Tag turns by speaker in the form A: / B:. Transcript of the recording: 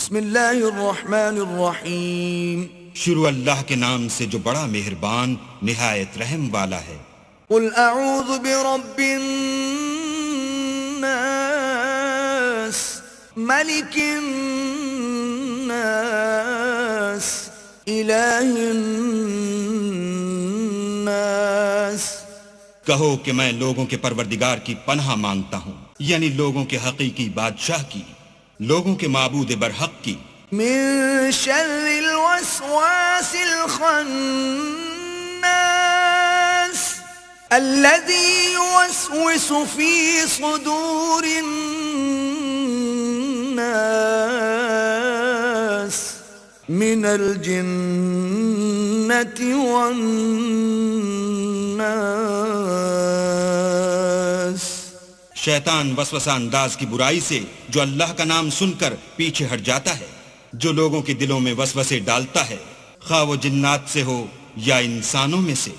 A: بسم اللہ الرحمن الرحیم
B: شروع اللہ کے نام سے جو بڑا مہربان نہایت رحم والا ہے۔
A: قل اعوذ برب الناس ملک الناس الہ الناس۔
B: کہو کہ میں لوگوں کے پروردگار کی پناہ مانگتا ہوں، یعنی لوگوں کے حقیقی بادشاہ کی، لوگوں کے معبود برحق کی،
A: من شر الوسواس الخناس الذي يوسوس في صدور الناس من الجنة والناس۔
B: شیطان وسوسہ انداز کی برائی سے جو اللہ کا نام سن کر پیچھے ہٹ جاتا ہے، جو لوگوں کے دلوں میں وسوسے ڈالتا ہے، خواہ وہ جنات سے ہو یا انسانوں میں سے۔